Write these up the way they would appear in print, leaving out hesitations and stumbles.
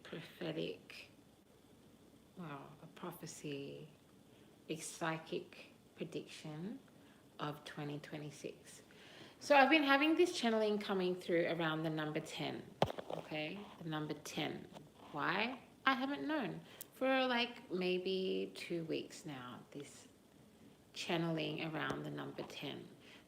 prophetic, well, a prophecy, a psychic prediction of 2026. So I've been having this channeling coming through around the number 10, okay? The number 10. Why? I haven't known. For like maybe 2 weeks now, this channeling around the number 10.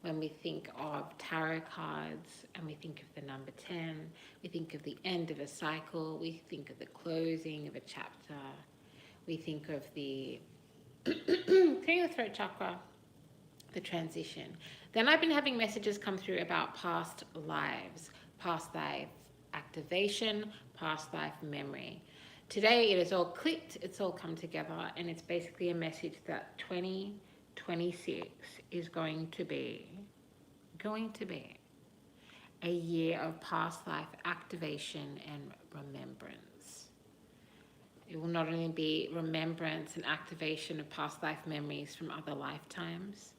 When we think of tarot cards and we think of the number 10, we think of the end of a cycle, we think of the closing of a chapter, we think of the clearing the throat chakra, the transition. Then I've been having messages come through about past lives, past life activation, past life memory. Today it is all clicked, it's all come together, and it's basically a message that 2026 is going to be a year of past life activation and remembrance. It will not only be remembrance and activation of past life memories from other lifetimes,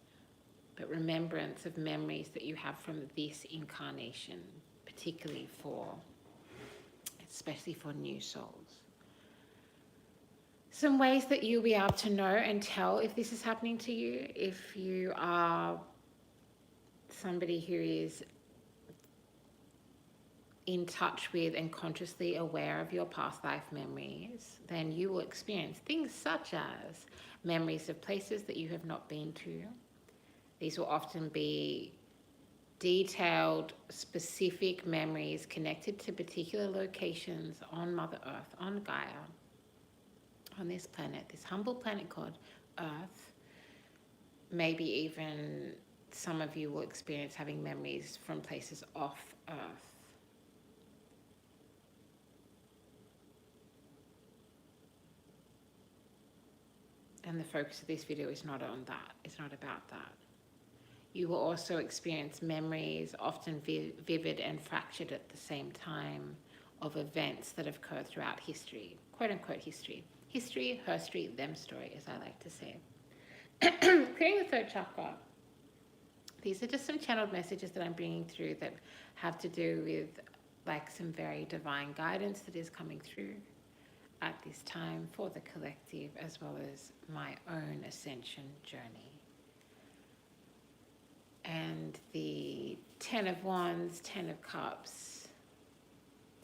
but remembrance of memories that you have from this incarnation, especially for new souls. Some ways that you'll be able to know and tell if this is happening to you, if you are somebody who is in touch with and consciously aware of your past life memories, then you will experience things such as memories of places that you have not been to. These will often be detailed, specific memories connected to particular locations on Mother Earth, on Gaia, on this planet, this humble planet called Earth. Maybe even some of you will experience having memories from places off Earth. And the focus of this video is not on that. It's not about that. You will also experience memories, often vivid and fractured at the same time, of events that have occurred throughout history, quote unquote history. History, her story, them story, as I like to say. Clearing the third chakra. These are just some channeled messages that I'm bringing through that have to do with like some very divine guidance that is coming through at this time for the collective, as well as my own ascension journey. And the 10 of Wands, 10 of Cups,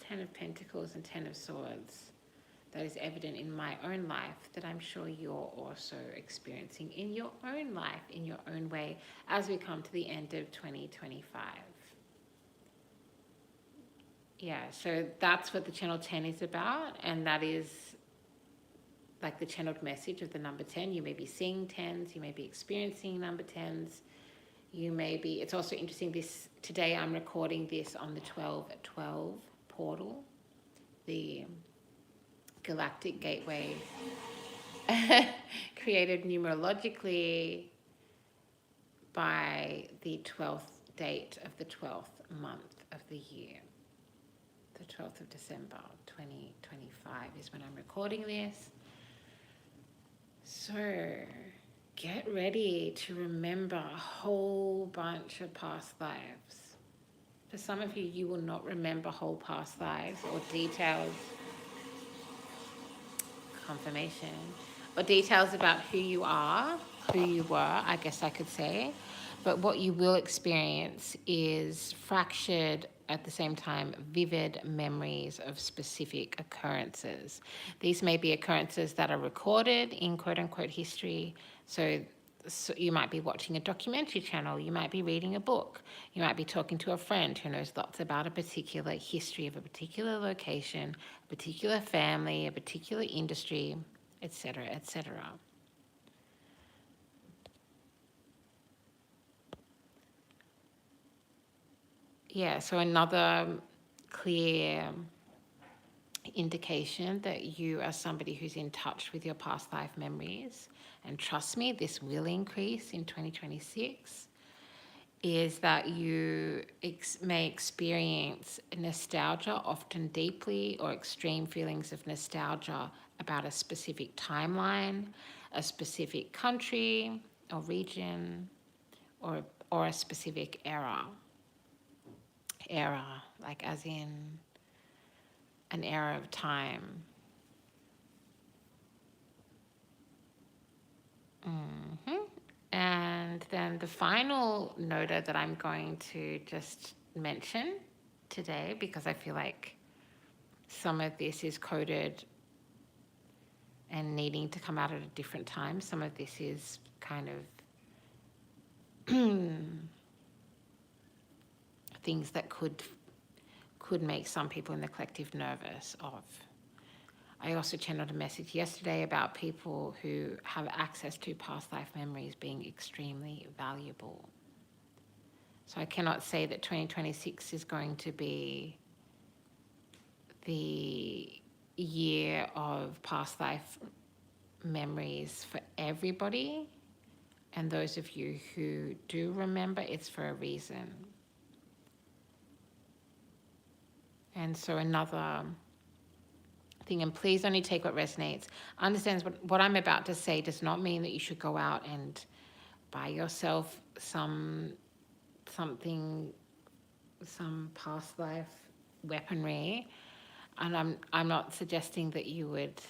10 of Pentacles, and 10 of Swords, that is evident in my own life, that I'm sure you're also experiencing in your own life, in your own way, as we come to the end of 2025. Yeah, so that's what the channel 10 is about, and that is like the channeled message of the number 10. You may be seeing 10s, you may be experiencing number 10s, you may be, it's also interesting, today I'm recording this on the 1212 portal, the galactic gateway, created numerologically by the 12th date of the 12th month of the year. The 12th of December 2025 is when I'm recording this. So get ready to remember a whole bunch of past lives. For some of you, you will not remember whole past lives or details, confirmation, or details about who you are, who you were, I guess I could say. But what you will experience is fractured, at the same time, vivid memories of specific occurrences. These may be occurrences that are recorded in quote-unquote history. So you might be watching a documentary channel, you might be reading a book, you might be talking to a friend who knows lots about a particular history of a particular location, a particular family, a particular industry, etc., etc. Yeah, so another clear indication that you are somebody who's in touch with your past life memories, and trust me, this will increase in 2026, is that you may experience nostalgia, often deeply or extreme feelings of nostalgia about a specific timeline, a specific country or region, or a specific era, like as in an era of time. And then the final nota that I'm going to just mention today, because I feel like some of this is coded and needing to come out at a different time. Some of this is kind of things that could make some people in the collective nervous of. I also channeled a message yesterday about people who have access to past life memories being extremely valuable. So I cannot say that 2026 is going to be the year of past life memories for everybody. And those of you who do remember, it's for a reason. And so another thing, and please only take what resonates. Understand what I'm about to say does not mean that you should go out and buy yourself some past life weaponry. And I'm not suggesting that you would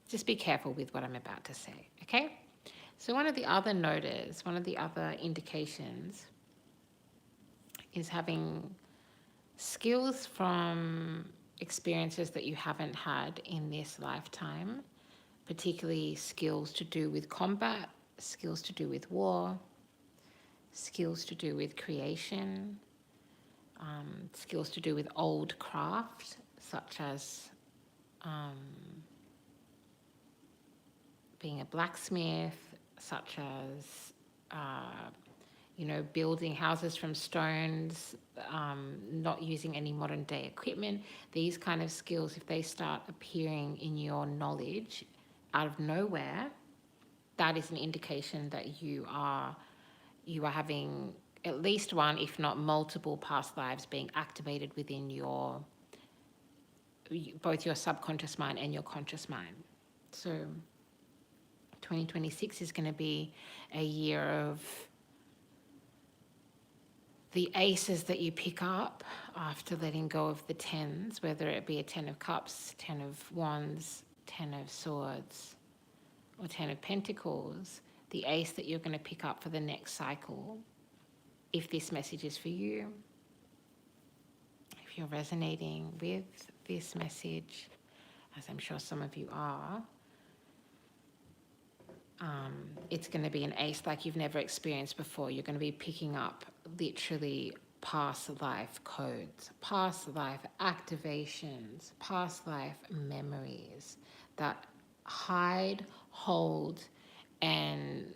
just be careful with what I'm about to say, okay? So one of the other indications is having skills from experiences that you haven't had in this lifetime, particularly skills to do with combat, skills to do with war, skills to do with creation, skills to do with old craft, such as being a blacksmith, such as building houses from stones, not using any modern day equipment. These kind of skills, if they start appearing in your knowledge out of nowhere, that is an indication that you are having at least one, if not multiple past lives being activated within both your subconscious mind and your conscious mind. So 2026 is going to be a year of the aces that you pick up after letting go of the tens, whether it be a 10 of cups, 10 of wands, 10 of swords, or 10 of pentacles. The ace that you're going to pick up for the next cycle, if this message is for you, if you're resonating with this message, as I'm sure some of you are, it's going to be an ace like you've never experienced before. You're going to be picking up literally past life codes, past life activations, past life memories that hide, hold, and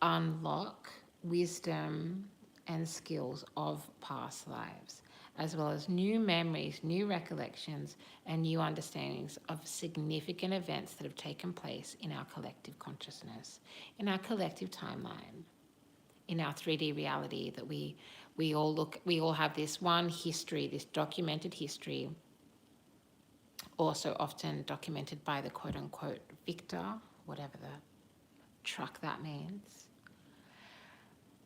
unlock wisdom and skills of past lives, as well as new memories, new recollections, and new understandings of significant events that have taken place in our collective consciousness, in our collective timeline, in our 3D reality that we all have this one history, this documented history, also often documented by the quote-unquote victor, whatever the truck that means.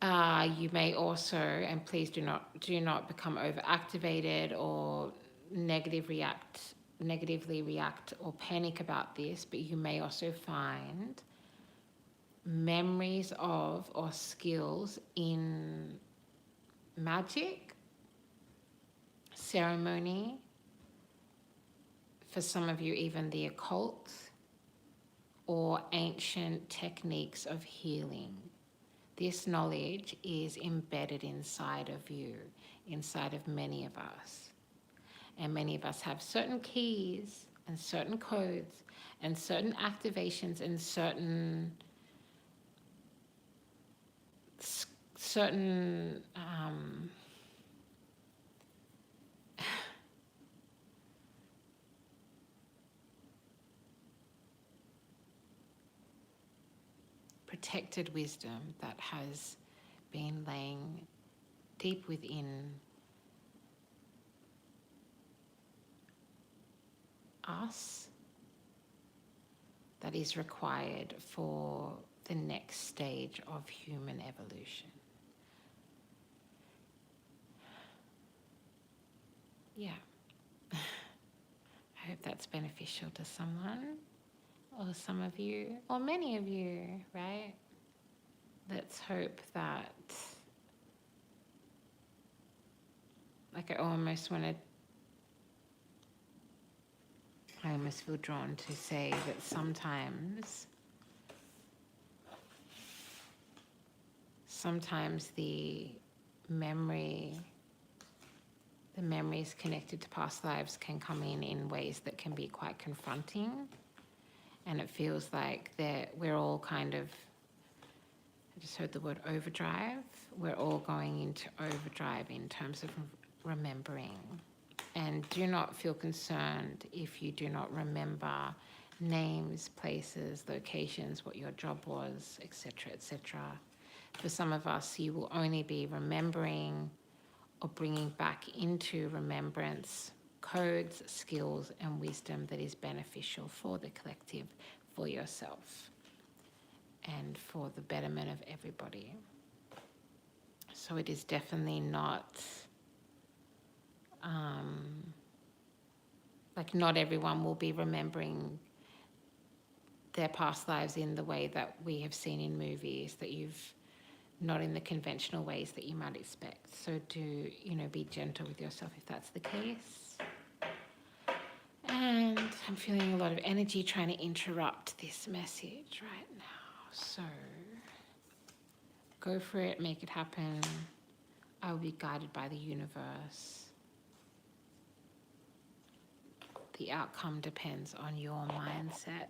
You may also, and please do not become overactivated or negatively react or panic about this, but you may also find memories of or skills in magic, ceremony, for some of you even the occult, or ancient techniques of healing. This knowledge is embedded inside of you, inside of many of us. And many of us have certain keys and certain codes and certain activations and certain protected wisdom that has been laying deep within us that is required for the next stage of human evolution. yeah, I hope that's beneficial to someone, or some of you, or many of you, right? Let's hope that, like, I almost feel drawn to say that sometimes the memories connected to past lives can come in ways that can be quite confronting, and it feels like we're all kind of, I just heard the word overdrive. We're all going into overdrive in terms of remembering. And do not feel concerned if you do not remember names, places, locations, what your job was, etc., etc. For some of us, you will only be remembering or bringing back into remembrance codes, skills, and wisdom that is beneficial for the collective, for yourself, and for the betterment of everybody. So it is definitely not, like, not everyone will be remembering their past lives in the way that we have seen in movies, not in the conventional ways that you might expect. So do, be gentle with yourself if that's the case. And I'm feeling a lot of energy trying to interrupt this message right now. So go for it, make it happen. I will be guided by the universe. The outcome depends on your mindset.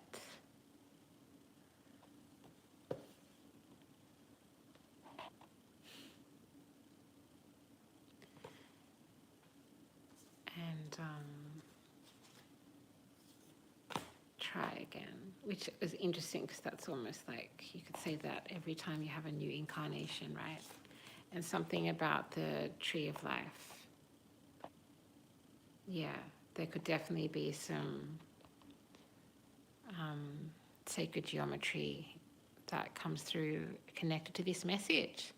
And try again, which is interesting because that's almost like you could say that every time you have a new incarnation, right? And something about the tree of life. Yeah, there could definitely be some sacred geometry that comes through connected to this message.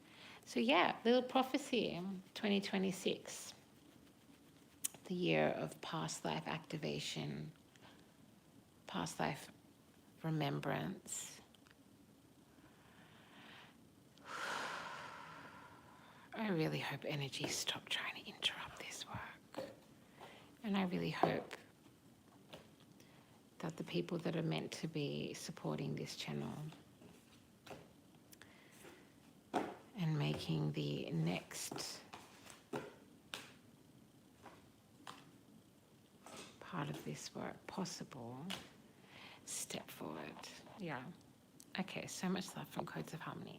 So yeah, little prophecy, 2026, the year of past life activation, past life remembrance. I really hope energy stop trying to interrupt this work. And I really hope that the people that are meant to be supporting this channel and making the next part of this work possible step forward. Yeah. Okay, so much love from Codes of Harmony.